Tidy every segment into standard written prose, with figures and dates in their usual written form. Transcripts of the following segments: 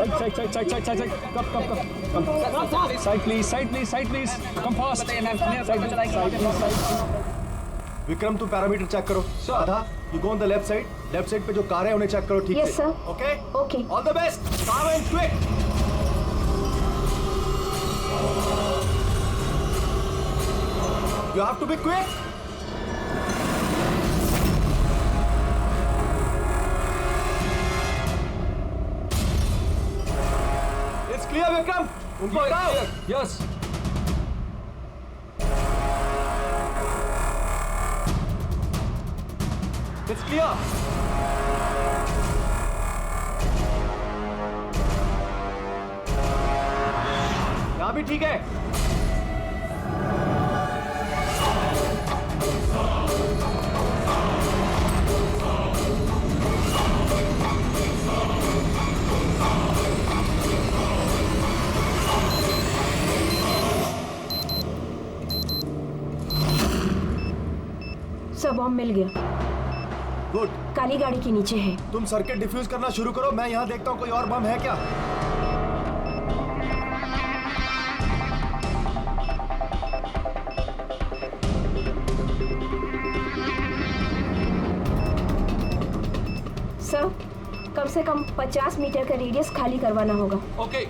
Side. Come. Side please. Come fast. Side. Vikram तू parameter check करो। Radha, you go on the left side. Left side पे जो car है उन्हें चेक करो ठीक से। Yes, sir. Okay. All the best. Calm and quick. You have to be quick. It's clear, Vikram. उनको हटाओ। Yes. It's clear. यहाँ भी ठीक है। सब बॉम्ब मिल गया। गुड। काली गाड़ी के नीचे है। तुम सर्किट डिफ्यूज करना शुरू करो, मैं यहाँ देखता हूँ कोई और बम है क्या। सर, कम से कम 50 मीटर का रेडियस खाली करवाना होगा। ओके।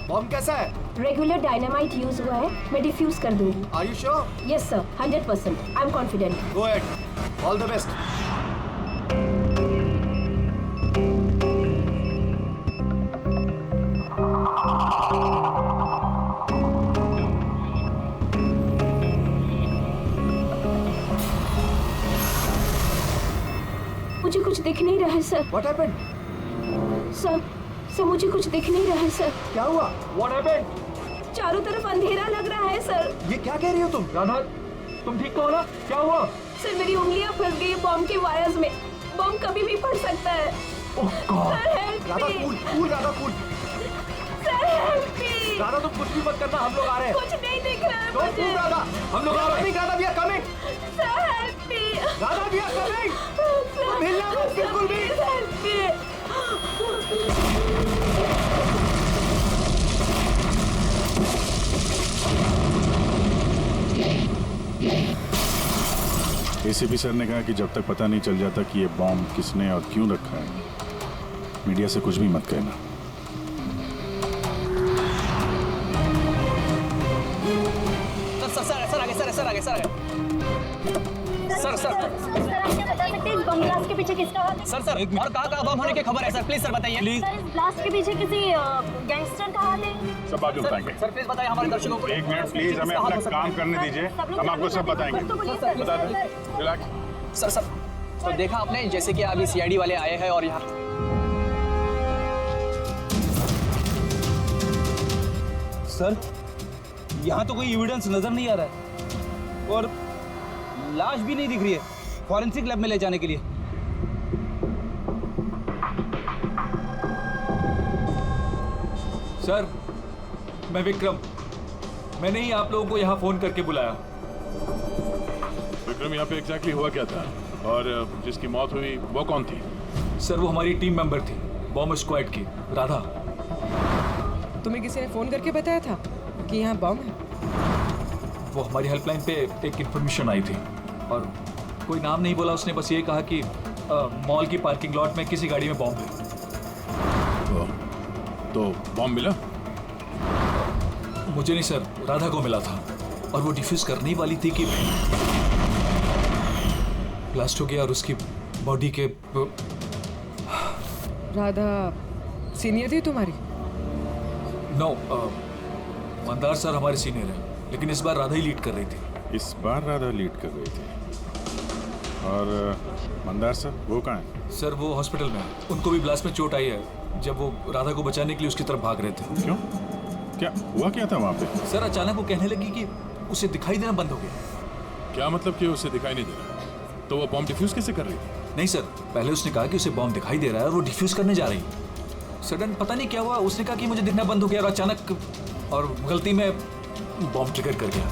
बम कैसा है? रेगुलर डायनामाइट यूज हुआ है, मैं डिफ्यूज कर दूंगी। Are you sure? Yes sir, 100%। I am confident. Go ahead. All the best. मुझे कुछ दिख नहीं रहा है सर। What happened? सर मुझे कुछ दिख नहीं रहा है सर। क्या हुआ? What happened? चारों तरफ अंधेरा लग रहा है सर। ये क्या कह रही हो तुम? राधा, तुम ठीक हो ना? क्या हुआ? सर मेरी उंगलियां फंस गई बॉम्ब के वायर्स में। बॉम्ब कभी भी फट सकता है। Oh God. Sir help Radha me. Cool Radha cool. Sir help me. Radha तुम कुछ भी मत करना, हम लोग आ रहे हैं। कुछ नहीं दिख रहा है Don't मुझे। move, राधा, हम लोग आ रहे हैं। Radha, we are coming. Sir help me. Radha, we are coming. तुम हिलना मत बिल्कुल भी। Help me. एसीपी सर ने कहा कि जब तक पता नहीं चल जाता कि ये बॉम्ब किसने और क्यों रखा है, मीडिया से कुछ भी मत कहना। सर आगे इस बम ब्लास्ट के पीछे किसका हाथ है? सर और कहाँ बम होने की खबर है सर? प्लीज सर बताइए। सर इस ब्लास्ट के पीछे किसी गैंगस्टर का हाथ है? सब बात बताएंगे। सर प्लीज बताइए हमारे दर्शकों को। एक मिनट प्लीज, हमें अपना काम करने दीजिए, हम आपको सब बताएंगे। बता दें, रिलैक्स। सर तो देखा आपने जैसे कि अभी सीआईडी वाले आए हैं और यहाँ सर यहाँ तो कोई एविडेंस नजर नहीं आ रहा है और लाश भी नहीं दिख रही है फॉरेंसिक लैब में ले जाने के लिए। सर, मैं विक्रम, मैंने ही आप लोगों को यहाँ फोन करके बुलाया। विक्रम, यहाँ पे एग्जैक्टली हुआ क्या था और जिसकी मौत हुई वो कौन थी? सर वो हमारी टीम मेंबर थी, बॉम्ब स्क्वाड की, राधा। तुम्हें किसी ने फोन करके बताया था कि यहाँ बम है? वो हमारी हेल्पलाइन पे एक इंफॉर्मेशन आई थी और कोई नाम नहीं बोला, उसने बस ये कहा कि मॉल की पार्किंग लॉट में किसी गाड़ी में बॉम्ब है। तो बॉम्ब मिला? मुझे नहीं सर, राधा को मिला था और वो डिफ्यूज करने ही वाली थी कि ब्लास्ट हो गया और उसकी बॉडी के। राधा सीनियर थी तुम्हारी? नो, मंदार सर हमारे सीनियर हैं, लेकिन इस बार राधा ही लीड कर रही थी। इस बार राधा लीड कर रही थी। और मंदार सर वो कहाँ है? सर वो हॉस्पिटल में है, उनको भी ब्लास्ट में चोट आई है जब वो राधा को बचाने के लिए उसकी तरफ भाग रहे थे। क्यों? क्या हुआ क्या था वहाँ पे? सर अचानक वो कहने लगी कि उसे दिखाई देना बंद हो गया। क्या मतलब कि उसे दिखाई नहीं दे रहा? तो वो बॉम्ब डिफ्यूज कैसे कर रही थी? नहीं सर, पहले उसने कहा कि उसे बॉम्ब दिखाई दे रहा है और वो डिफ्यूज करने जा रही है। सडन पता नहीं क्या हुआ, उसने कहा कि मुझे दिखना बंद हो गया और अचानक और गलती में बॉम्ब ट्रिगर कर गया।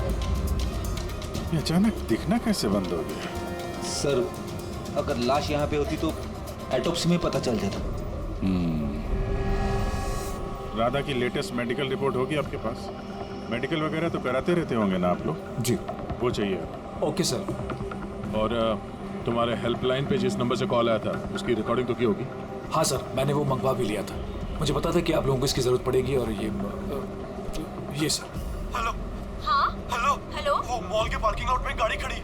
ये अचानक दिखना कैसे बंद हो गया? सर अगर लाश यहाँ पे होती तो एटोप्सी में पता चल जाता। राधा की लेटेस्ट मेडिकल रिपोर्ट होगी आपके पास? मेडिकल वगैरह तो कराते रहते होंगे ना आप लोग? जी। वो चाहिए। Okay sir. और तुम्हारे हेल्पलाइन पे जिस नंबर से कॉल आया था उसकी रिकॉर्डिंग तो की होगी? हाँ सर, मैंने वो मंगवा भी लिया था। मुझे पता था कि आप लोगों को इसकी ज़रूरत पड़ेगी। और ये सर। हेलो हाँ हेलो हेलो वो मॉल के पार्किंग लॉट में गाड़ी खड़ी,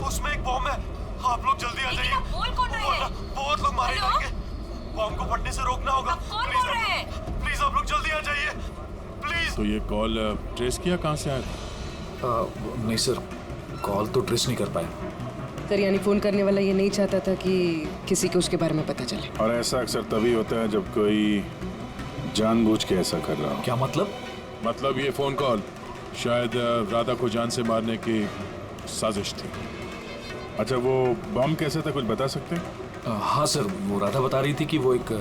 उसमें एक बॉम्ब है। आप लोग जल्दी आ जाइए। आप बोल कौन रहे हैं? बहुत लोग मारे हेलो? जाएंगे। बॉम्ब को फटने से रोकना होगा। आप कौन बोल रहे हैं? प्लीज आप लोग जल्दी आ जाइए प्लीज। तो ये कॉल ट्रेस किया कहाँ से आया था? नहीं सर, कॉल तो ट्रेस नहीं कर पाया। सर यानी फोन करने वाला ये नहीं चाहता था कि किसी को उसके बारे में पता चले। और ऐसा अक्सर तभी होता है जब कोई जानबूझ के ऐसा कर रहा हो। क्या मतलब? मतलब ये फोन कॉल शायद राधा को जान से मारने की साजिश थी। अच्छा, वो बॉम्ब कैसे था, कुछ बता सकते हैं? हाँ सर, वो राधा बता रही थी कि वो एक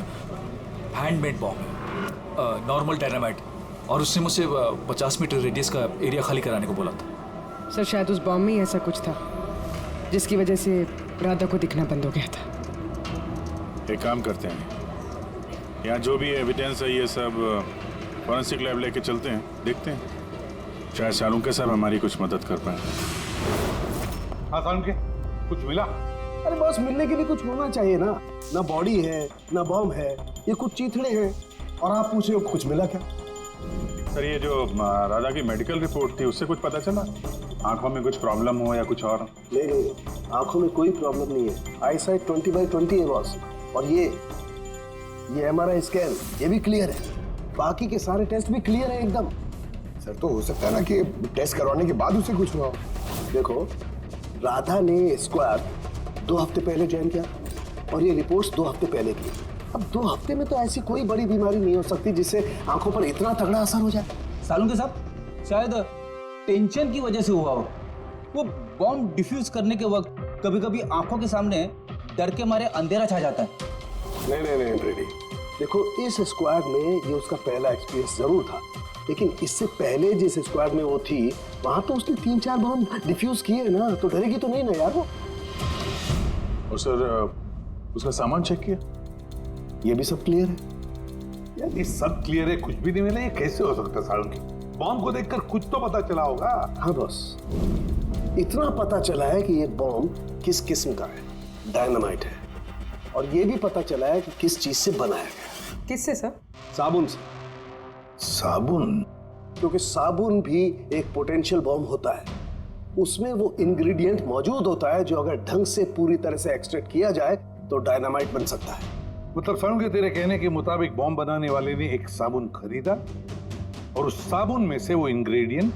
हैंडमेड बॉम्ब है, नॉर्मल डायनामाइट, और उसने मुझसे 50 मीटर रेडियस का एरिया खाली कराने को बोला था। सर शायद उस बॉम्ब में ही ऐसा कुछ था जिसकी वजह से राधा को दिखना बंद हो गया था। एक काम करते हैं, यहाँ जो भी एविडेंस है ये सब फॉरेंसिक लैब लेके चलते हैं, देखते हैं शायद शालूके साहब हमारी कुछ मदद कर पाए। हाँ सालुंके, कुछ मिला? अरे बॉस, मिलने के लिए कुछ होना चाहिए ना। ना बॉडी है ना बॉम्ब है, ये कुछ चीथड़े हैं। और आप पूछ रहे हो कुछ मिला क्या? सर ये जो राधा की मेडिकल रिपोर्ट थी उससे कुछ पता चला? आंखों में कुछ प्रॉब्लम हो या कुछ और? नहीं, आंखों में कोई प्रॉब्लम नहीं है। आई साइट 20/20 है बॉस। और ये MRI स्कैन ये भी क्लियर है। बाकी के सारे टेस्ट भी क्लियर है एकदम। सर तो हो सकता है ना कि टेस्ट करवाने के बाद उसे कुछ हुआ हो। देखो, राधा ने स्क्वाड 2 हफ्ते पहले ज्वाइन किया और ये रिपोर्ट्स 2 हफ्ते पहले की। अब 2 हफ्ते में तो ऐसी कोई बड़ी बीमारी नहीं हो सकती जिससे आंखों पर इतना तगड़ा असर हो जाए। सालुंके साहब, शायद टेंशन की वजह से हुआ हो। वो बॉम्ब डिफ्यूज करने के वक्त कभी कभी आंखों के सामने डर के मारे अंधेरा छा जाता है। नहीं ब्रेडी, देखो इस स्क्वाड में ये उसका पहला एक्सपीरियंस जरूर था, लेकिन इससे पहले जिस स्क्वाड में वो थी वहां तो उसने 3-4 बॉम्ब डिफ्यूज किए ना, तो डरेगी तो नहीं ना यार वो। और सर उसका सामान चेक किया? ये भी सब क्लियर है। यार ये सब क्लियर है, कुछ भी नहीं मिला, ये कैसे हो सकता है सालुंके? बॉम्ब को देखकर कुछ तो पता चला होगा। हाँ बॉस, इतना पता चला है कि ये बॉम्ब किस किस्म का है, डायनामाइट है। और ये भी पता चला है कि किस चीज से बनाया गया। किससे सर? साबुन से। साबुन? क्योंकि साबुन भी एक पोटेंशियल बॉम्ब होता है। उसमें वो इंग्रेडिएंट मौजूद होता है जो अगर ढंग से पूरी तरह से एक्सट्रैक्ट किया जाए तो डायनामाइट बन सकता है। मतलब सालुंके, तेरे कहने के मुताबिक बॉम्ब बनाने वाले ने एक साबुन खरीदा और उस साबुन में से वो इंग्रेडिएंट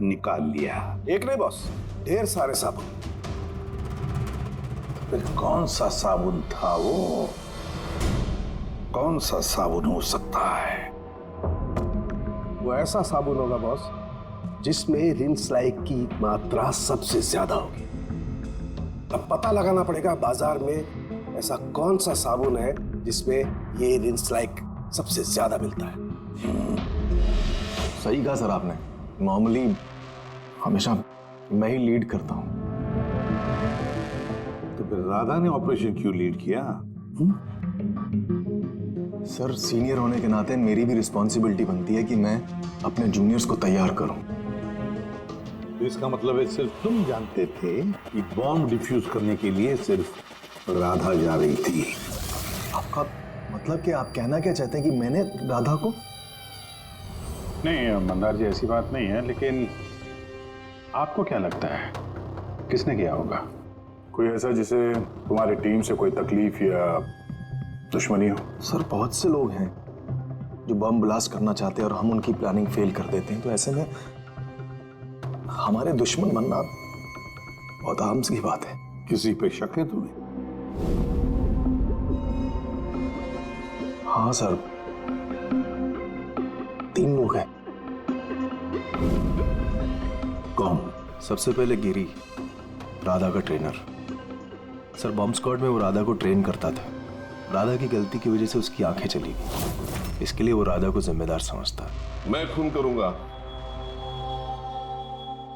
निकाल लिया। एक नहीं बॉस, ढेर सारे साबुन। फिर कौन सा साबुन था वो? कौन सा साबुन हो सकता है? वो ऐसा साबुन होगा बॉस जिसमें रिंस लाइक की मात्रा सबसे ज्यादा होगी। अब पता लगाना पड़ेगा बाजार में ऐसा कौन सा साबुन है जिसमें ये रिंस लाइक सबसे ज्यादा मिलता है। सही कहा सर आपने। नॉर्मली हमेशा मैं ही लीड करता हूँ। तो फिर राधा ने ऑपरेशन क्यों लीड किया? सर सीनियर होने के नाते मेरी भी रिस्पॉन्सिबिलिटी बनती है कि मैं अपने जूनियर्स को तैयार करूं। तो इसका मतलब है सिर्फ तुम जानते थे कि बॉम्ब डिफ्यूज करने के लिए सिर्फ राधा जा रही थी। आपका मतलब कि आप कहना क्या चाहते हैं कि मैंने राधा को? नहीं मंदार जी, ऐसी बात नहीं है, लेकिन आपको क्या लगता है किसने किया होगा? कोई ऐसा जिसे तुम्हारी टीम से कोई तकलीफ या दुश्मनी हो? सर बहुत से लोग हैं जो बम ब्लास्ट करना चाहते हैं और हम उनकी प्लानिंग फेल कर देते हैं, तो ऐसे में हमारे दुश्मन बनना बहुत आम सी बात है। किसी पे शक है तुम्हें? हाँ सर, 3 लोग हैं। कौन? सबसे पहले गिरी, राधा का ट्रेनर। सर बॉम्ब स्क्वाड में वो राधा को ट्रेन करता था। राधा की गलती की वजह से उसकी आंखें चली गई, इसके लिए वो राधा को जिम्मेदार समझता। मैं खून करूंगा।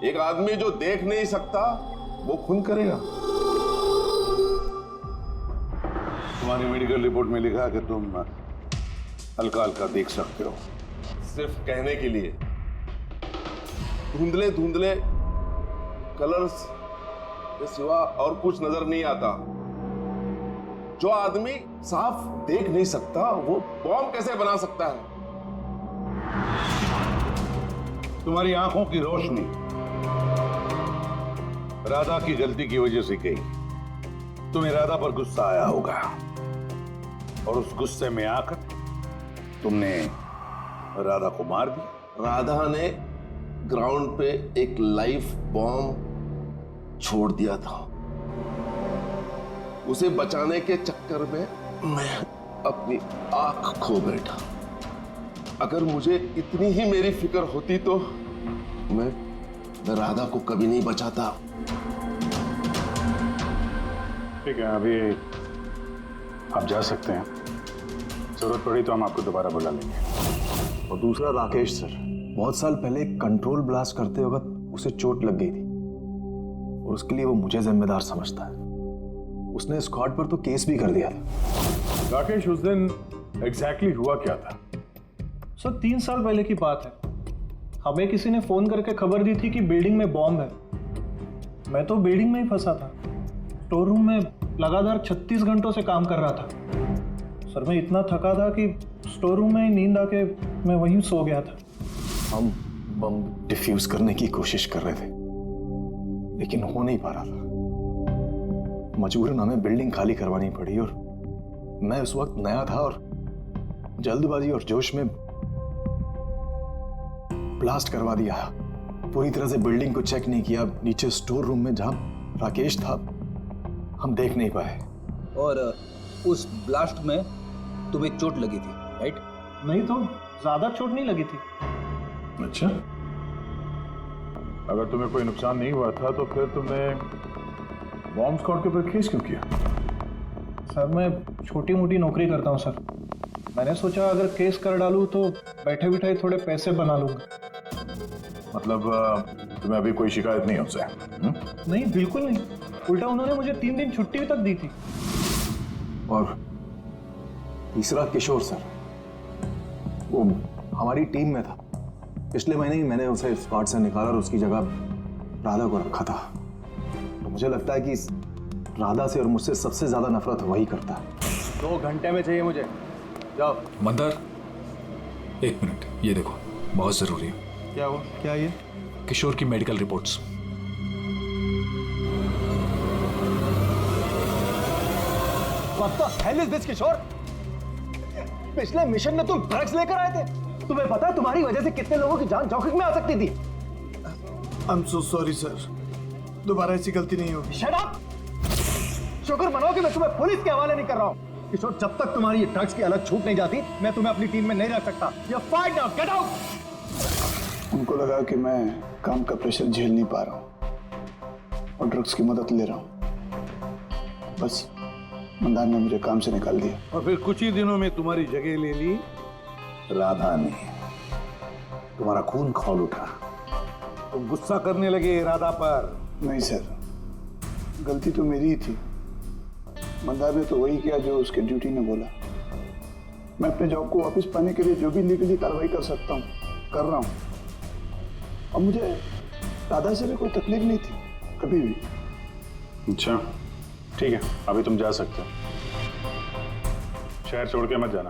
एक आदमी जो देख नहीं सकता वो खून करेगा। तुम्हारी मेडिकल रिपोर्ट में लिखा कि तुम हल्का हल्का देख सकते हो। सिर्फ कहने के लिए। धुंधले धुंधले कलर्स के सिवा और कुछ नजर नहीं आता। जो आदमी साफ देख नहीं सकता वो बॉम्ब कैसे बना सकता है? तुम्हारी आंखों की रोशनी राधा की गलती की वजह से गई। तुम्हें राधा पर गुस्सा आया होगा और उस गुस्से में आकर तुमने राधा को मार दिया। राधा ने ग्राउंड पे एक लाइव बॉम्ब छोड़ दिया था। उसे बचाने के चक्कर में मैं अपनी आंख खो बैठा। अगर मुझे इतनी ही मेरी फिक्र होती तो मैं राधा को कभी नहीं बचाता। ठीक है, अभी आप जा सकते हैं। जरूरत पड़ी तो हम आपको दोबारा बुला लेंगे। और दूसरा राकेश सर, बहुत साल पहले कंट्रोल ब्लास्ट करते वक्त उसे चोट लग गई थी और उसके लिए वो मुझे जिम्मेदार समझता है। उसने स्कॉट पर तो केस भी कर दिया था। राकेश, उस दिन एग्जैक्टली हुआ क्या था? सर 3 साल पहले की बात है। हमें किसी ने फोन करके खबर दी थी कि बिल्डिंग में बॉम्ब है। मैं तो बिल्डिंग में ही फंसा था। स्टोर रूम में लगातार 36 घंटों से काम कर रहा था। सर मैं इतना थका था कि स्टोर रूम में ही नींद आके मैं वहीं सो गया था। हम बम डिफ्यूज करने की कोशिश कर रहे थे लेकिन हो नहीं पा रहा था। मजबूरन हमें बिल्डिंग खाली करवानी पड़ी और मैं उस वक्त नया था और जल्दबाजी और जोश में ब्लास्ट करवा दिया। पूरी तरह से बिल्डिंग को चेक नहीं किया। नीचे स्टोर रूम में जहां राकेश था हम देख नहीं पाए। और उस ब्लास्ट में तुम्हें चोट लगी थी, राइट? नहीं तो ज्यादा चोट नहीं लगी थी। अच्छा, अगर तुम्हें कोई नुकसान नहीं हुआ था तो फिर तुमने बॉम्ब स्क्वाड के ऊपर केस क्यों किया? सर मैं छोटी मोटी नौकरी करता हूँ सर। मैंने सोचा अगर केस कर डालूं तो बैठे बिठाए थोड़े पैसे बना लूंगा। मतलब तुम्हें अभी कोई शिकायत नहीं हमसे? नहीं, बिल्कुल नहीं। उल्टा उन्होंने मुझे 3 दिन छुट्टी तक दी थी। और तीसरा किशोर सर, वो हमारी टीम में था। पिछले महीने ही मैंने उसे स्क्वाड से निकाला और उसकी जगह राधा को रखा था। तो मुझे लगता है कि राधा से और मुझसे सबसे ज्यादा नफरत वही करता है। 2 घंटे में चाहिए मुझे। जाओ। मंदार, 1 मिनट, ये देखो, बहुत जरूरी है। क्या हुआ? क्या ये? किशोर की medical reports. What the hell is this, किशोर? पिछले मिशन में तुम ड्रग्स लेकर आए थे। तुम्हें पता है तुम्हारी वजह से कितने लोगों की जान जोखिम में आ सकती थी। I'm so sorry sir. दोबारा ऐसी गलती नहीं होगी। Shut up! शुक्र मनाओ कि मैं तुम्हें पुलिस के हवाले नहीं कर रहा हूँ। किशोर, जब तक तुम्हारी ये ड्रग्स की हालत छूट नहीं जाती मैं तुम्हें अपनी टीम में नहीं रख सकता। You're fired now, get out! उनको लगा कि मैं काम का प्रेशर झेल नहीं पा रहा हूँ और ड्रग्स की मदद ले रहा हूँ। बस मंदार ने मुझे काम से निकाल दिया। और फिर कुछ ही दिनों में तुम्हारी जगह ले ली राधा ने। तुम्हारा खून खौल उठा। तुम गुस्सा करने लगे राधा पर। नहीं सर, गलती तो मेरी ही थी। मंदार ने तो वही किया जो उसके ड्यूटी ने बोला। मैं अपने जॉब को वापस पाने के लिए जो भी लीगली कार्रवाई कर सकता हूँ कर रहा हूँ। और मुझे राधा से भी कोई तकलीफ नहीं थी कभी भी। अच्छा, ठीक है, अभी तुम जा सकते हो। शहर छोड़ के मत जाना।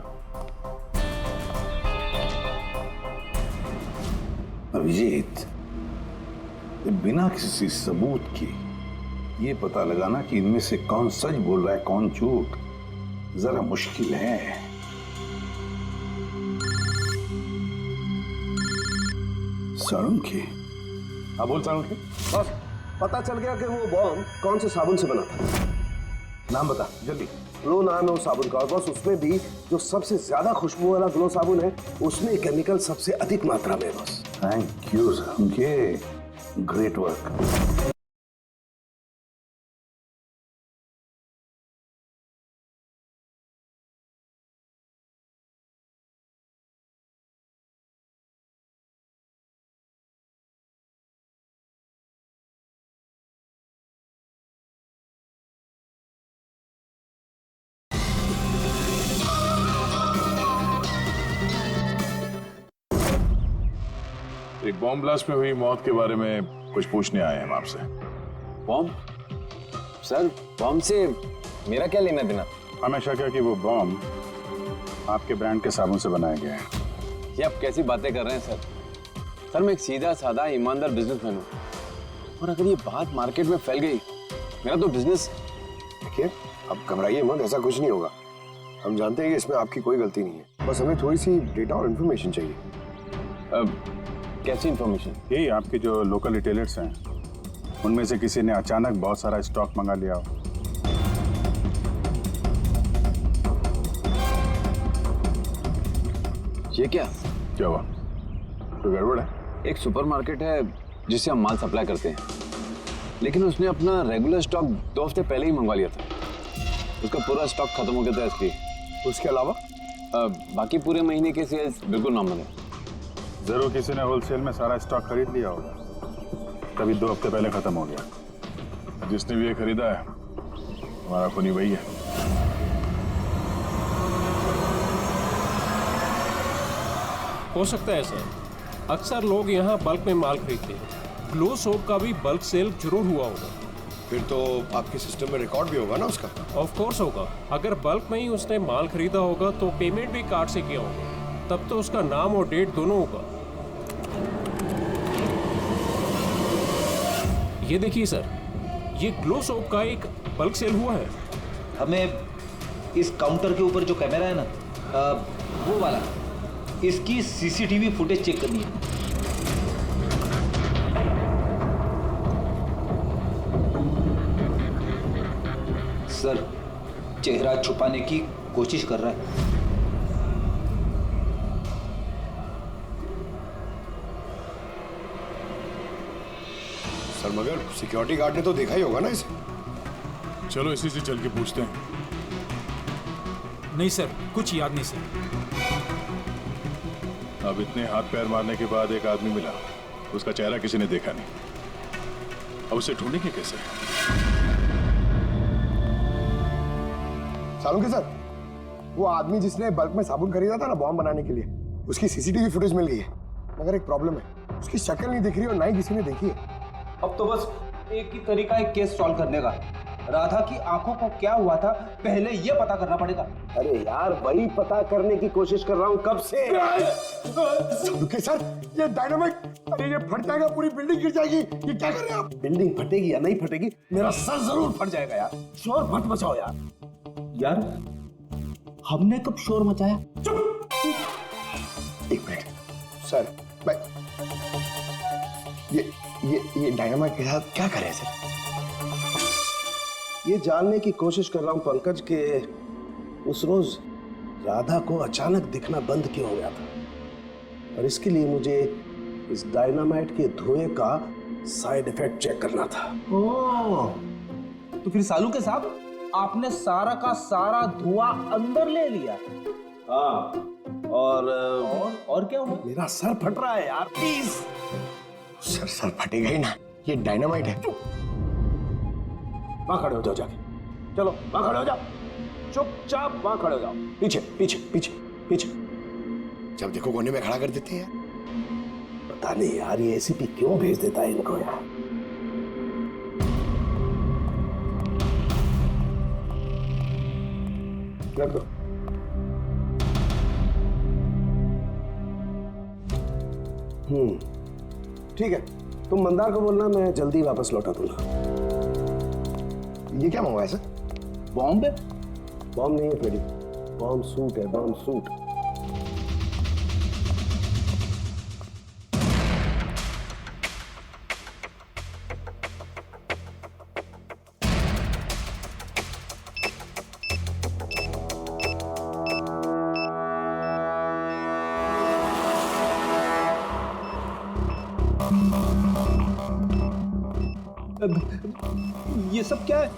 अभिजीत, बिना किसी सबूत के ये पता लगाना कि इनमें से कौन सच बोल रहा है कौन झूठ जरा मुश्किल है। साळुंखे। हाँ बोल साळुंखे। बस पता चल गया कि वो बॉम्ब कौन से साबुन से बना था। नाम बता जल्दी। ग्लो नाम है उस साबुन का और बस उसमें भी जो सबसे ज्यादा खुशबू वाला ग्लो साबुन है उसमें केमिकल सबसे अधिक मात्रा में है। बस thank you Salunkhe, great work. एक बॉम्ब ब्लास्ट में हुई मौत के बारे में कुछ पूछने आए हैं हम आपसे। बॉम्ब? सर, बॉम्ब से मेरा क्या लेना देना? हमेशा क्या कि वो बॉम्ब आपके ब्रांड के साबुन से बनाया गया है। ये आप कैसी बातें कर रहे हैं सर? सर, मैं एक सीधा साधा ईमानदार बिजनेसमैन हूँ, और अगर ये बात मार्केट में फैल गई, मेरा तो बिजनेस। देखिए, अब घबराइए मत, ऐसा कुछ नहीं होगा। हम जानते हैं कि इसमें आपकी कोई गलती नहीं है, बस हमें थोड़ी सी डेटा और इन्फॉर्मेशन चाहिए। कैसी इन्फॉर्मेशन? यही आपके जो लोकल रिटेलर्स हैं, उनमें से किसी ने अचानक बहुत सारा स्टॉक मंगा लिया हो। ये क्या हुआ? तो गड़बड़ है? एक सुपरमार्केट है जिससे हम माल सप्लाई करते हैं, लेकिन उसने अपना रेगुलर स्टॉक 2 हफ्ते पहले ही मंगवा लिया था। उसका पूरा स्टॉक खत्म हो गया था इसलिए। उसके अलावा बाकी पूरे महीने के सेल्स बिल्कुल नॉर्मल है। जरूर किसी ने होलसेल में सारा स्टॉक खरीद लिया होगा, तभी 2 हफ्ते पहले खत्म हो गया। जिसने भी ये खरीदा है, हमारा खूनी वही है। हो सकता है सर, अक्सर लोग यहाँ बल्क में माल खरीदते हैं। ग्लो सोप का भी बल्क सेल जरूर हुआ होगा। फिर तो आपके सिस्टम में रिकॉर्ड भी होगा ना उसका? ऑफ कोर्स होगा। अगर बल्क में ही उसने माल खरीदा होगा तो पेमेंट भी कार्ड से किया होगा, तब तो उसका नाम और डेट दोनों होगा। ये देखिए सर, ये ग्लो सोप का एक बल्क सेल हुआ है। हमें इस काउंटर के ऊपर जो कैमरा है ना, वो वाला, इसकी सीसीटीवी फुटेज चेक करनी है। सर, चेहरा छुपाने की कोशिश कर रहा है। सर, मगर सिक्योरिटी गार्ड ने तो देखा ही होगा ना इसे। चलो इसी से चल के पूछते हैं। नहीं सर, कुछ याद नहीं सर। अब इतने हाथ पैर मारने के बाद एक आदमी मिला, उसका चेहरा किसी ने देखा नहीं। अब उसे ढूंढेंगे कैसे? सालुंके सर, वो आदमी जिसने बल्क में साबुन खरीदा था ना बॉम्ब बनाने के लिए, उसकी सीसीटीवी फुटेज मिल गई है, मगर एक प्रॉब्लम है, उसकी शक्ल नहीं दिख रही और ना ही किसी ने देखी है। अब तो बस एक ही तरीका है केस सॉल्व करने का। राधा की आंखों को क्या हुआ था, पहले ये पता करना पड़ेगा। अरे यार, वही पता करने की कोशिश कर रहा हूँ कब से। सालुंके सर, ये डायनामाइट, अरे ये फट जाएगा, पूरी बिल्डिंग गिर जाएगी। ये क्या कर रहे हैं आप? बिल्डिंग फटेगी या नहीं फटेगी, मेरा सर जरूर फट जाएगा यार। शोर मत मचाओ यार। यार, हमने कब शोर मचाया? चुप! एक मिनट सर, मैं ये डायनामाइट के साथ क्या करें सर? ये जानने की कोशिश कर रहा हूं पंकज के उस रोज राधा को अचानक दिखना बंद क्यों हो गया था, और इसके लिए मुझे इस डायनामाइट के धुएं का साइड इफेक्ट चेक करना था। ओह, तो फिर सालुंके साहब, आपने सारा का सारा धुआं अंदर ले लिया? हाँ, और क्या हुआ? मेरा सर फट रहा है यार, प्लीज। सर फटेगा ही ना, ये डायनामाइट है। वहां खड़े हो जाओ जाके, चलो वहां खड़े हो जाओ, चुपचाप वहां खड़े हो जाओ। पीछे पीछे पीछे पीछे, जब देखो कोने में खड़ा कर देते हैं। पता नहीं यार, ये एसीपी क्यों भेज देता है इनको यार। रख दो। ठीक है, तुम मंदार को बोलना, मैं जल्दी वापस लौटा दूंगा। ये क्या मंगवाया सर? बॉम्ब है? बॉम्ब नहीं है फ्रेडी, बॉम्ब सूट है, बॉम्ब सूट। ये सब क्या है?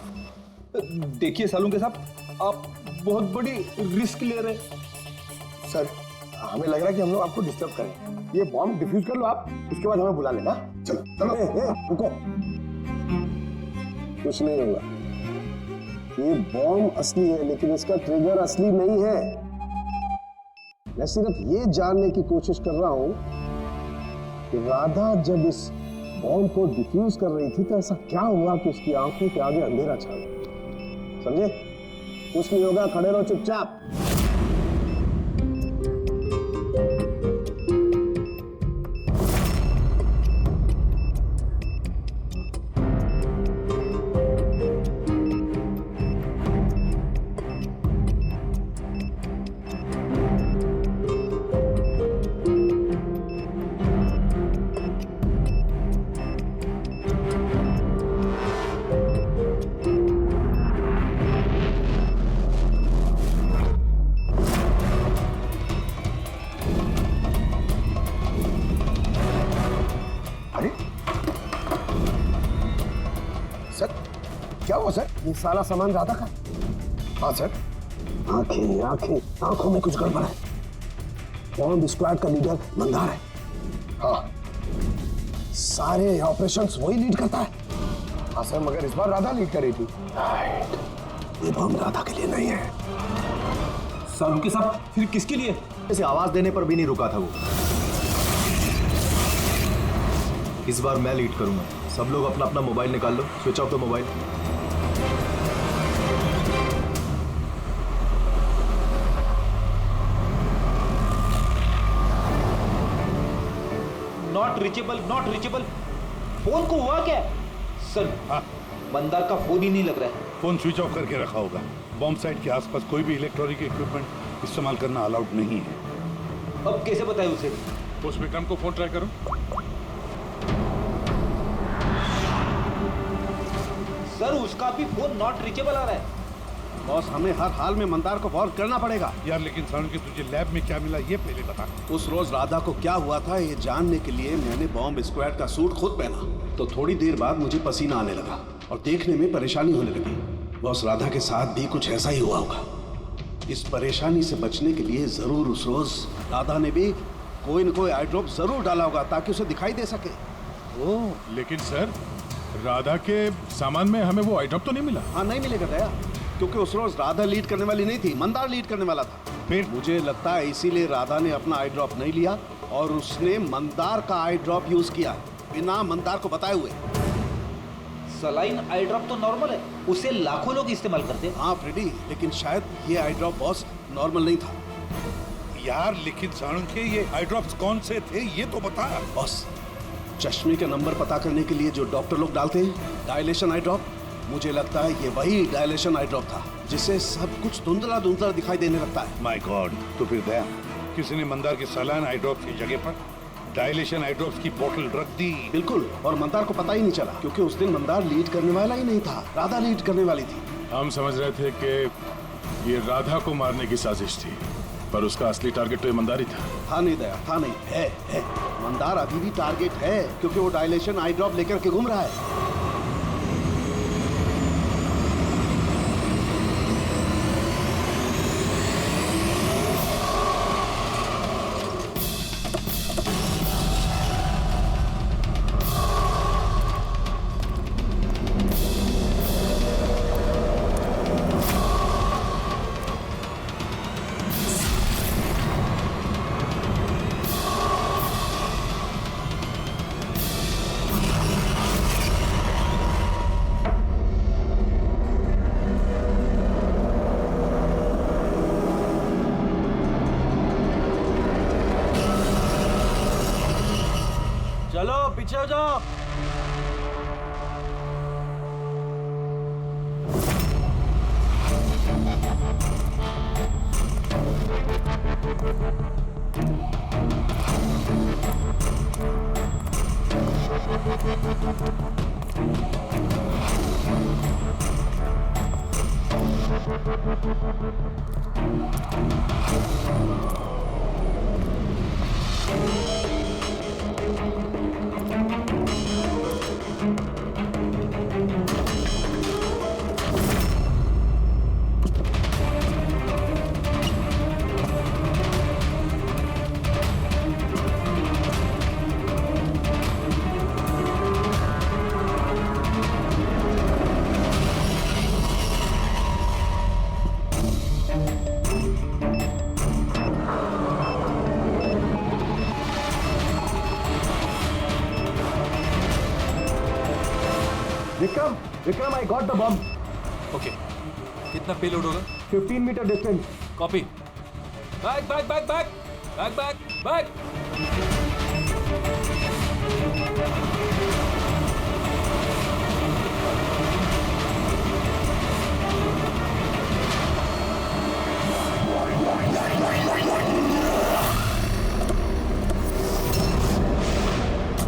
देखिए सालुंके साहब, आप बहुत बड़ी रिस्क ले रहे हैं। सर, हमें लग रहा है कि हम लोग आपको डिस्टर्ब करें। ये बॉम्ब डिफ्यूज कर लो आप, उसके बाद हमें बुला लेना। चलो चलो, रुको। कुछ नहीं होगा, ये बॉम्ब असली है, लेकिन इसका ट्रिगर असली नहीं है। मैं सिर्फ ये जानने की कोशिश कर रहा हूं कि राधा जब इस बॉम्ब को डिफ्यूज कर रही थी तो ऐसा क्या हुआ कि उसकी आंखों के आगे अंधेरा छा गया? समझे? कुछ नहीं होगा, खड़े रहो चुपचाप। क्या हुआ सर? ये सारा सामान राधा का? हाँ सर। आंखें आंखें आंखों में कुछ गड़बड़ है। बॉम्ब स्क्वाड का लीडर मंदार है। हाँ, सारे ऑपरेशंस वही लीड करता है। हाँ सर, मगर इस बार राधा लीड कर रही थी। ये बॉम्ब राधा के लिए नहीं है। सर उनके साथ फिर किसके लिए? ऐसे आवाज देने पर भी नहीं रुका था वो। इस बार मैं लीड करूंगा। सब लोग अपना अपना मोबाइल निकाल लो, switch off the mobile. Not reachable. Phone को हुआ क्या सर? हाँ, मंदार का फोन ही नहीं लग रहा है। फोन स्विच ऑफ करके रखा होगा। बॉम्ब साइट के आसपास कोई भी इलेक्ट्रॉनिक इक्विपमेंट इस्तेमाल करना अलाउड नहीं है। अब कैसे बताए उसे? उस विक्रम को फोन ट्राई करो। सर उसका भी फोन नॉट रीचेबल आ रहा है। बॉस, हमें हर हाल में मंदार को वॉर्न करना पड़ेगा। यार लेकिन साउंड की तुझे लैब में क्या मिला ये पहले बता। उस रोज राधा को क्या हुआ था ये जानने के लिए मैंने बॉम्ब स्क्वाड का सूट खुद पहना, तो थोड़ी देर बाद मुझे पसीना आने लगा और देखने में परेशानी होने लगी। बॉस, राधा के साथ भी कुछ ऐसा ही हुआ होगा। इस परेशानी से बचने के लिए जरूर उस रोज राधा ने भी कोई न कोई आई ड्रॉप जरूर डाला होगा ताकि उसे दिखाई दे सके। ओह, लेकिन सर राधा के सामान में हमें वो आई ड्रॉप तो नहीं मिला। हाँ, नहीं मिलेगा दया, क्योंकि उस रोज राधा लीड करने वाली नहीं थी, मंदार लीड करने वाला था। फिर मुझे लगता है इसीलिए राधा ने अपना आई ड्रॉप नहीं लिया और उसने मंदार का आई ड्रॉप यूज किया बिना मंदार को बताए हुए। सलाइन आई ड्रॉप तो नॉर्मल है, उसे लाखों लोग इस्तेमाल करते हैं। हाँ फ्रेडी, लेकिन शायद ये आई ड्रॉप बॉस नॉर्मल नहीं था। यार लेकिन साणुखे ये आई ड्रॉप्स कौन से थे ये तो बता। बॉस, चश्मे का नंबर पता करने के लिए जो डॉक्टर लोग डालते हैं डायलेशन आई ड्रॉप, मुझे लगता है ये वही डायलेशन आई ड्रॉप था जिससे सब कुछ धुंधला धुंधला दिखाई देने लगता है। माय गॉड, तो फिर दया किसी ने मंदार के सलाइन आई ड्रॉप की जगह पर डायलेशन आई ड्रॉप्स की बोतल रख दी। बिल्कुल, और मंदार को पता ही नहीं चला क्योंकि उस दिन मंदार लीड करने वाला ही नहीं था, राधा लीड करने वाली थी। हम समझ रहे थे कि ये राधा को मारने की साजिश थी, पर उसका असली टारगेट तो ईमानदार ही था। था नहीं दया, था नहीं, है। मंदार अभी भी टारगेट है क्योंकि वो डायलेशन आई ड्रॉप लेकर के घूम रहा है। चलो पीछे हो जाओ। Vikram, Vikram, I got the bomb. Okay, कितना पेलोड होगा? 15 meter distance. Copy. Back back back back back back back.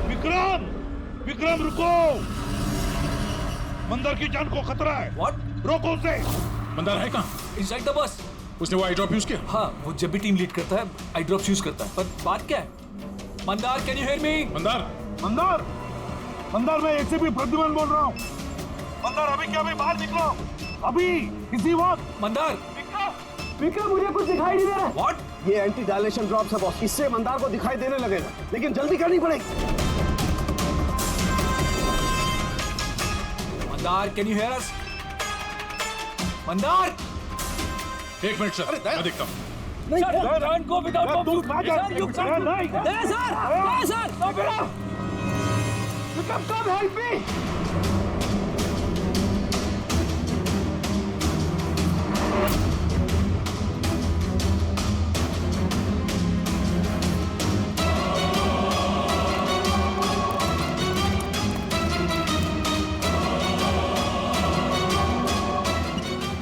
Vikram, Vikram रुको, मंदार की जान को खतरा है। What? रोको उसे। मंदार है कहाँ? Inside the bus। उसने वो आई ड्रॉप यूज किया? हाँ, वो जब भी टीम लीड करता है आई ड्रॉप्स यूज करता है। पर बात क्या है? Mandar, can you hear me? Mandar, Mandar, Mandar, मैं एसीपी प्रद्युमन बोल रहा हूँ। मंदार, अभी क्या अभी बाहर निकलो, अभी इसी वक्त। मंदार, विक्रम, मुझे कुछ दिखाई नहीं दे रहा। What? ये एंटी डायलेशन ड्रॉप्स है बॉस, इससे मंदार को दिखाई देने लगेगा, लेकिन जल्दी करनी पड़ेगी। मंदार, कैन यू हियर अस? मंदार, एक मिनट सर, मैं देखता हूँ। विक्रम, कम हेल्प मी।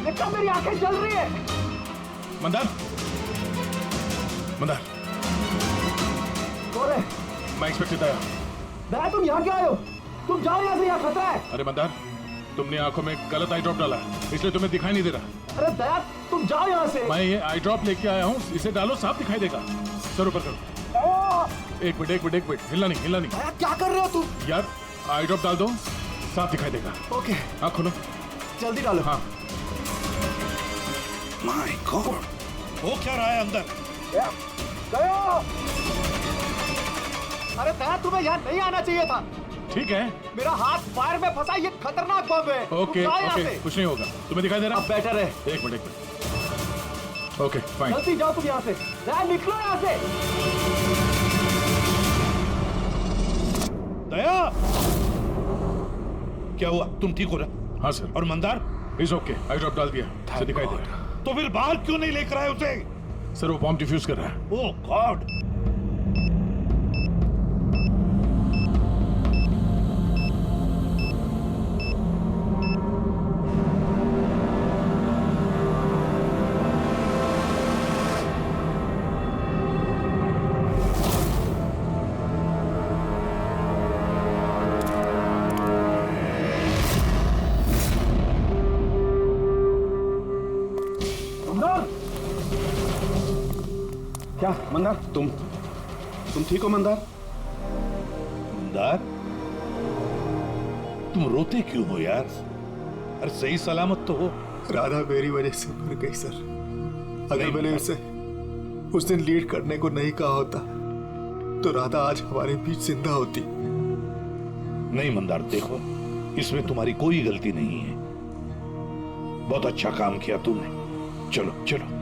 विक्रम, मेरी आंखें जल रही है। मंदार, मंदार, कौन है? मैं इंस्पेक्टर दया। दया, तुम यहाँ क्यों आए हो? तुम जाओ यहाँ से, यहाँ खतरा है। अरे मंदार, तुमने आंखों में गलत आई ड्रॉप डाला है, इसलिए तुम्हें दिखाई नहीं दे रहा। अरे दया, तुम जाओ यहाँ से। मैं ये आई ड्रॉप लेके आया हूँ, इसे डालो, साफ दिखाई देगा। सर ऊपर करो। एक मिनट, हिलना नहीं। दया, क्या कर रहे हो तुम? यार, आई ड्रॉप डाल दो, साफ दिखाई देगा। ओके, आँख खोलो। जल्दी डालो। हाँ। माय गॉड, वो क्या रहा है अंदर? दया! अरे दया, तुम्हें यहाँ नहीं आना चाहिए था। ठीक है, मेरा हाथ फायर में फंसा, ये खतरनाक बम है। ओके, कुछ नहीं होगा, तुम्हें दिखाई दे रहा? अब बेटर है। एक मिनट। Okay, fine. जल्दी जाओ तुम यहाँ से। दया, निकलो यहाँ से। दया, क्या हुआ? तुम ठीक हो रहा? हाँ सर। और Mandar? Is okay, I drop डाल दिया, इसे दिखाई दे रहा। तो फिर बाहर क्यों नहीं लेकर आए उसे? सर, वो बॉम्ब डिफ्यूज कर रहा है। ओह गॉड। क्या मंदार, तुम ठीक हो मंदार? मंदार, तुम रोते क्यों हो यार? अरे सही सलामत तो हो। राधा मेरी वजह से मर गई सर। अगर मैंने उसे उस दिन लीड करने को नहीं कहा होता तो राधा आज हमारे बीच जिंदा होती। नहीं मंदार, देखो, इसमें तुम्हारी कोई गलती नहीं है। बहुत अच्छा काम किया तुमने। चलो चलो।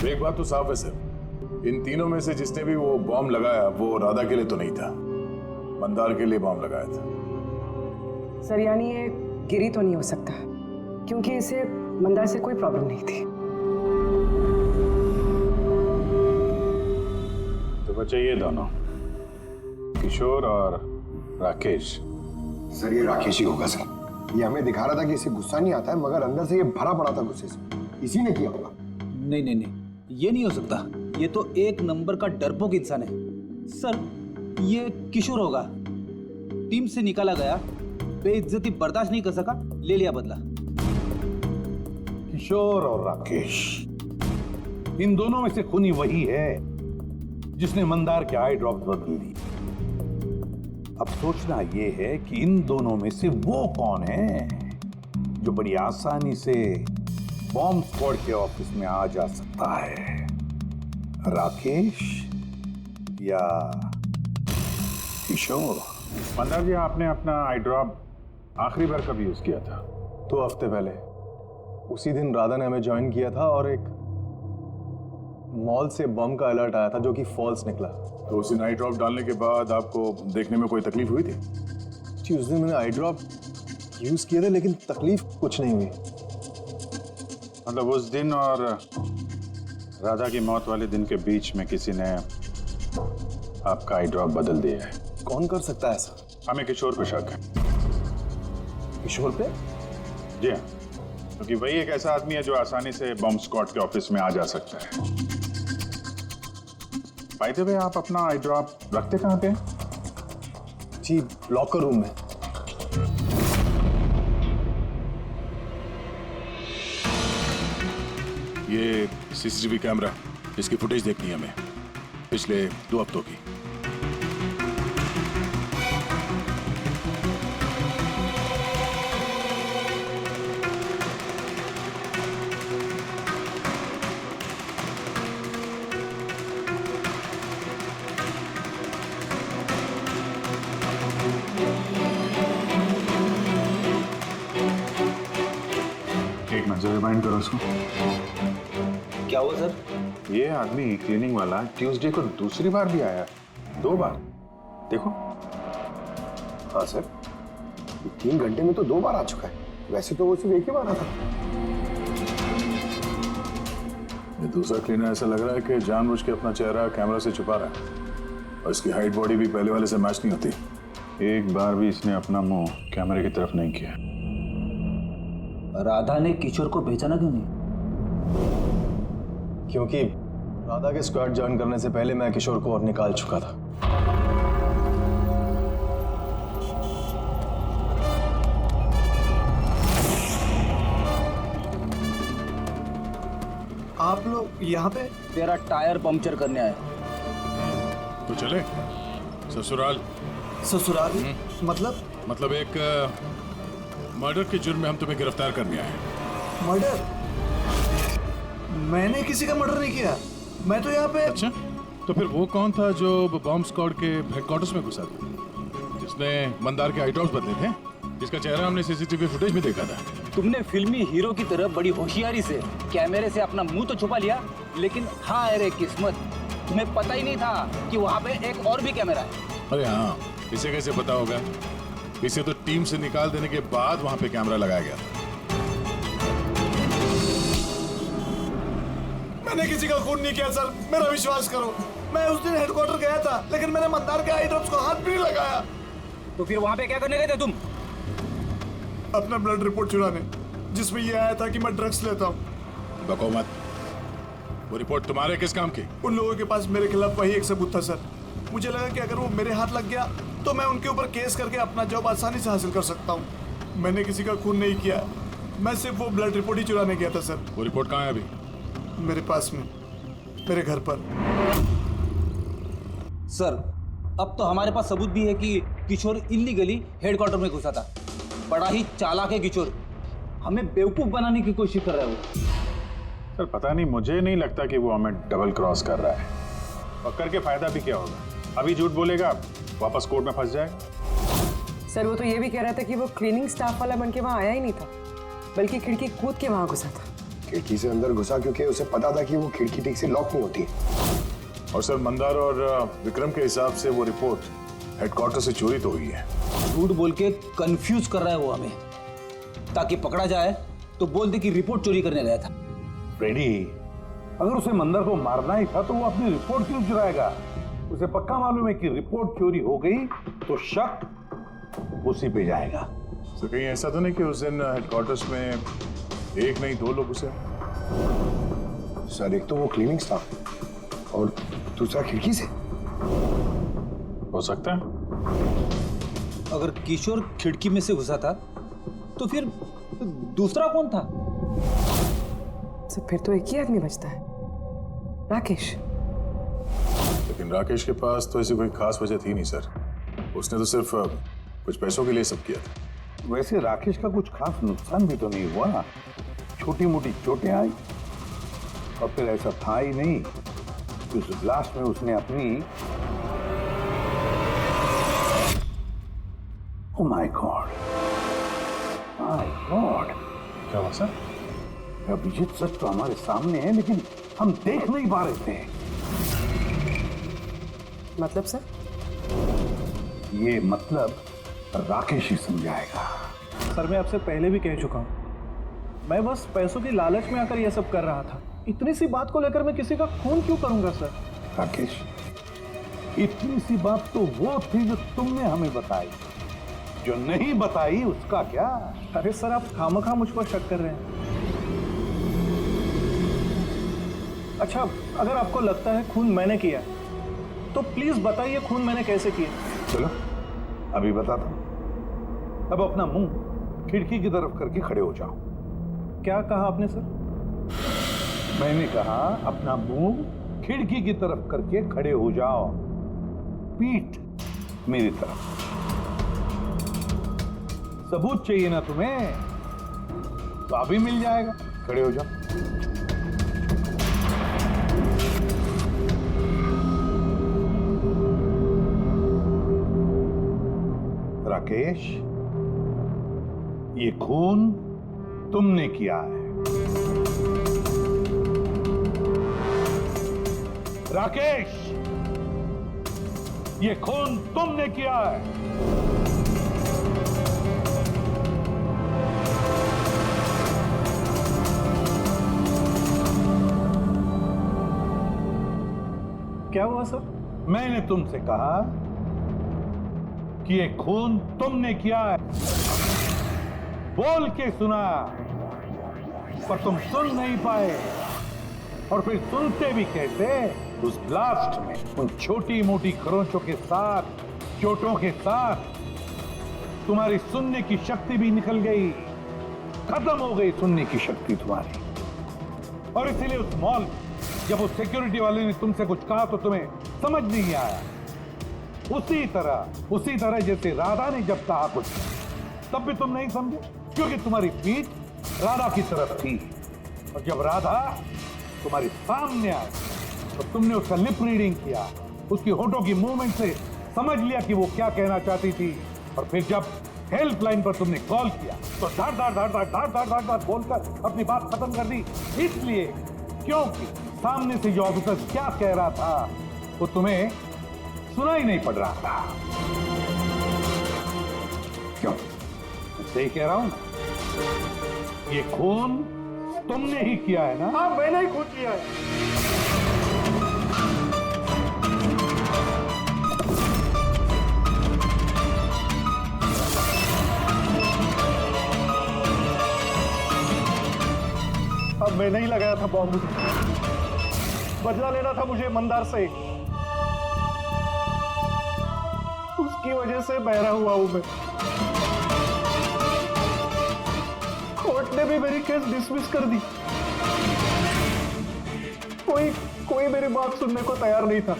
एक बात तो साफ है सर, इन तीनों में से जिसने भी वो बॉम्ब लगाया वो राधा के लिए तो नहीं था, मंदार के लिए बॉम्ब लगाया था। सर, यानी ये गिरी तो नहीं हो सकता, क्योंकि इसे मंदार से कोई प्रॉब्लम नहीं थी। तो बचे ये दोनों, किशोर और राकेश। सर, ये राकेश ही होगा सर। ये हमें दिखा रहा था कि इसे गुस्सा नहीं आता है, मगर अंदर से ये भरा पड़ा था गुस्से से। इसी ने किया होगा। नहीं, ये नहीं हो सकता। ये तो एक नंबर का डरपोक इंसान है। सर, ये किशोर होगा। टीम से निकाला गया, बेइज्जती बर्दाश्त नहीं कर सका, ले लिया बदला। किशोर और राकेश, इन दोनों में से खूनी वही है जिसने मंदार के आई ड्रॉप बदल दी। अब सोचना यह है कि इन दोनों में से वो कौन है जो बड़ी आसानी से बॉम्ब स्क्वाड के ऑफिस में आ जा सकता है, राकेश या किशोर? मंदार जी, आपने अपना आई ड्रॉप आखिरी बार कब यूज किया था? 2 हफ्ते पहले, उसी दिन राधा ने हमें ज्वाइन किया था और एक मॉल से बम का अलर्ट आया था जो कि फॉल्स निकला। तो उसी आई ड्रॉप डालने के बाद आपको देखने में कोई तकलीफ हुई थी? जी उस दिन मैंने आई ड्रॉप यूज किए थे लेकिन तकलीफ कुछ नहीं हुई। मतलब उस दिन और राधा की मौत वाले दिन के बीच में किसी ने आपका आई ड्रॉप बदल दिया है। कौन कर सकता है ऐसा? हमें किशोर पे शक है। किशोर पे? जी हाँ, क्योंकि वही एक ऐसा आदमी है जो आसानी से बॉम्ब स्क्वाड के ऑफिस में आ जा सकता है। बाय द वे, आप अपना आई ड्रॉप रखते कहाँ पे? जी लॉकर रूम में। ये सीसीटीवी कैमरा, इसकी फुटेज देखनी है हमें पिछले 2 हफ्तों की। एक नजर रिमाइंड करो उसको। क्या हुआ सर? ये आदमी क्लीनिंग वाला ट्यूसडे को दूसरी बार भी आया, 2 बार। देखो। हाँ सर, 3 घंटे में तो 2 बार आ चुका है। वैसे तो वो सिर्फ एक ही बार आता। ये दूसरा क्लीनर ऐसा लग रहा है कि जानबूझ के अपना चेहरा कैमरा से छुपा रहा है और इसकी हाइट बॉडी भी पहले वाले से मैच नहीं होती। एक बार भी इसने अपना मुंह कैमरे की तरफ नहीं किया। राधा ने किशोर को पहचाना क्यों नहीं? क्योंकि राधा के स्क्वाड ज्वाइन करने से पहले मैं किशोर को और निकाल चुका था। आप लोग यहाँ पे? तेरा टायर पंक्चर करने आए। तो चले ससुराल। ससुराल? मतलब एक मर्डर के जुर्म में हम तुम्हें गिरफ्तार करने आए। मर्डर? मैंने किसी का मर्डर नहीं किया। मैं तो यहाँ पे। अच्छा, तो फिर वो कौन था जो बॉम्ब स्क्वाड के हेडक्वार्टर्स में घुसा था, जिसने मंदार के आई ड्रॉप्स बदले थे, जिसका चेहरा हमने सीसीटीवी फुटेज में देखा था? तुमने फिल्मी हीरो की तरह बड़ी होशियारी से कैमरे से अपना मुंह तो छुपा लिया, लेकिन हाँ अरे किस्मत, तुम्हें पता ही नहीं था कि वहाँ पे एक और भी कैमरा है। अरे हाँ, इसे कैसे पता होगा? इसे तो टीम से निकाल देने के बाद वहाँ पे कैमरा लगाया गया था। मैंने किसी का खून नहीं किया सर, मेरा विश्वास करो। मैं उस दिन हेडक्वार्टर गया था, लेकिन मैंने मंदार के आई ड्रॉप्स को हाथ भी नहीं लगाया। तो फिर वहाँ पे क्या करने गए थे तुम? अपना ब्लड रिपोर्ट चुराने, जिसमें ये आया था कि मैं ड्रग्स लेता हूँ। बको मत। वो रिपोर्ट तुम्हारे किस काम की? उन लोगों के पास मेरे खिलाफ वही एक सबूत था सर। मुझे लगा कि अगर वो मेरे हाथ लग गया तो मैं उनके ऊपर केस करके अपना जॉब आसानी से हासिल कर सकता हूँ। मैंने किसी का खून नहीं किया, मैं सिर्फ वो ब्लड रिपोर्ट ही चुराने गया था सर। वो रिपोर्ट कहाँ है अभी? मेरे पास में, मेरे घर पर। सर, अब तो हमारे पास सबूत भी है कि किशोर इल्लीगली हेडक्वार्टर में घुसा था। बड़ा ही चालाक है किशोर, हमें बेवकूफ बनाने की कोशिश कर रहा है वो। सर पता नहीं, मुझे नहीं लगता कि वो हमें डबल क्रॉस कर रहा है। और करके फायदा भी क्या होगा? अभी झूठ बोलेगा, वापस कोर्ट में फंस जाएगा। सर वो तो ये भी कह रहा था कि वो क्लीनिंग स्टाफ वाला बन के वहाँ आया ही नहीं था, बल्कि खिड़की कूद के वहाँ घुसा था। खिड़की से अंदर घुसा क्योंकि उसे पता था कि वो खिड़की ठीक से लॉक नहीं होती। और सर मंदार और विक्रम के हिसाब से वो रिपोर्ट हेडक्वार्टर से चोरी तो हुई है। झूठ बोल के कंफ्यूज कर रहा है वो हमें, ताकि पकड़ा जाए तो बोल दे कि रिपोर्ट चोरी करने गया था। फ्रेडी, अगर उसे मंदार को मारना ही था तो वो अपनी रिपोर्ट क्यों चुराएगा? उसे पक्का मालूम है कि रिपोर्ट चोरी हो गई तो शक उसी पे जाएगा। तो कहीं ऐसा तो नहीं कि उस दिन हेडक्वार्टर्स में एक नहीं 2 लोग घुसे? सर एक तो वो क्लीनिंग स्टाफ और दूसरा खिड़की से। हो सकता है। अगर किशोर खिड़की में से घुसा था तो फिर दूसरा कौन था? तो फिर तो एक ही आदमी बचता है, राकेश। लेकिन राकेश के पास तो ऐसी कोई खास वजह थी नहीं सर। उसने तो सिर्फ कुछ पैसों के लिए सब किया था। वैसे राकेश का कुछ खास नुकसान भी तो नहीं हुआ, छोटी मोटी चोटें आई और फिर ऐसा था ही नहीं कि उस ब्लास्ट में उसने अपनी ओह माय गॉड क्या हुआ सर? अभिजीत, सच तो हमारे सामने है लेकिन हम देख नहीं पा रहे थे। मतलब सर? ये मतलब राकेश ही समझाएगा। सर मैं आपसे पहले भी कह चुका हूँ, मैं बस पैसों की लालच में आकर यह सब कर रहा था। इतनी सी बात को लेकर मैं किसी का खून क्यों करूंगा सर? राकेश, इतनी सी बात तो वो थी जो तुमने हमें बताई, जो नहीं बताई उसका क्या? अरे सर आप खामखा मुझ पर शक कर रहे हैं। अच्छा, अगर आपको लगता है खून मैंने किया तो प्लीज बताइए खून मैंने कैसे किया। चलो अभी बताता हूं। अब अपना मुंह खिड़की की तरफ करके खड़े हो जाओ। क्या कहा आपने सर? मैंने कहा अपना मुंह खिड़की की तरफ करके खड़े हो जाओ, पीठ मेरी तरफ। सबूत चाहिए ना तुम्हें, तो अभी मिल जाएगा। खड़े हो जाओ। राकेश, ये खून तुमने किया है। राकेश, ये खून तुमने किया है। क्या हुआ सर? मैंने तुमसे कहा कि ये खून तुमने किया है, बोल के सुना, पर तुम सुन नहीं पाए। और फिर सुनते भी कैसे? उस ब्लास्ट में उन छोटी मोटी खरोंचों के साथ, चोटों के साथ तुम्हारी सुनने की शक्ति भी निकल गई, खत्म हो गई सुनने की शक्ति तुम्हारी। और इसीलिए उस मॉल में जब उस सिक्योरिटी वाले ने तुमसे कुछ कहा तो तुम्हें समझ नहीं आया। उसी तरह जैसे राधा ने जब कहा कुछ, तब भी तुम नहीं समझे, क्योंकि तुम्हारी पीठ राधा की तरफ थी। और जब राधा तुम्हारे सामने आई तो तुमने उसका लिप रीडिंग किया, उसकी होठों की मूवमेंट से समझ लिया कि वो क्या कहना चाहती थी। और फिर जब हेल्पलाइन पर तुमने कॉल किया तो धाड़ धाड़ धाड़ धाड़ धाड़ धाड़ धाड़ धाड़ बोलकर अपनी बात खत्म कर दी। इसलिए क्योंकि सामने से जो ऑफिसर क्या कह रहा था वो तुम्हें सुनाई नहीं पड़ रहा था। क्यों? सही कह रहा हूं ना? ये खून तुमने ही किया है ना? हाँ, मैंने ही खून किया है। अब मैंने ही लगाया था बॉम्ब। बदला लेना था मुझे मंदार से, उसकी वजह से बहरा हुआ हूं मैं। कोर्ट ने भी मेरी केस डिसमिस कर दी। कोई मेरी बात सुनने को तैयार नहीं था।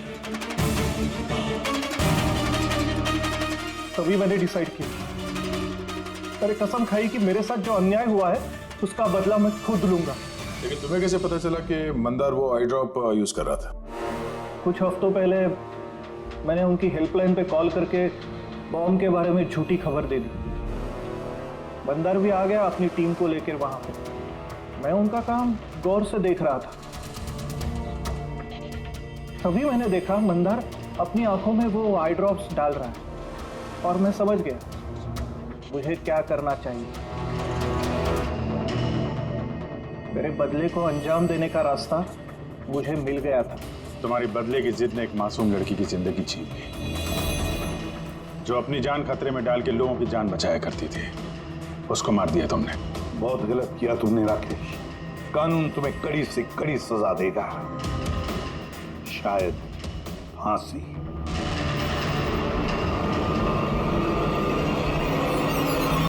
तभी मैंने डिसाइड किया, मैंने कसम खाई कि मेरे साथ जो अन्याय हुआ है उसका बदला मैं खुद लूंगा। लेकिन तुम्हें कैसे पता चला कि मंदार वो आई ड्रॉप यूज कर रहा था? कुछ हफ्तों पहले मैंने उनकी हेल्पलाइन पे कॉल करके बॉम्ब के बारे में झूठी खबर दे दी। मंदार भी आ गया अपनी टीम को लेकर वहां पे। मैं उनका काम गौर से देख रहा था। तभी मैंने देखा मंदार अपनी आंखों में वो आई ड्रॉप्स डाल रहा है और मैं समझ गया मुझे क्या करना चाहिए। मेरे बदले को अंजाम देने का रास्ता मुझे मिल गया था। तुम्हारी बदले की जिद ने एक मासूम लड़की की जिंदगी छीन ली, जो अपनी जान खतरे में डाल के लोगों की जान बचाया करती थी। उसको मार दिया तुमने। बहुत गलत किया तुमने राकेश। कानून तुम्हें कड़ी से कड़ी सजा देगा, शायद फांसी।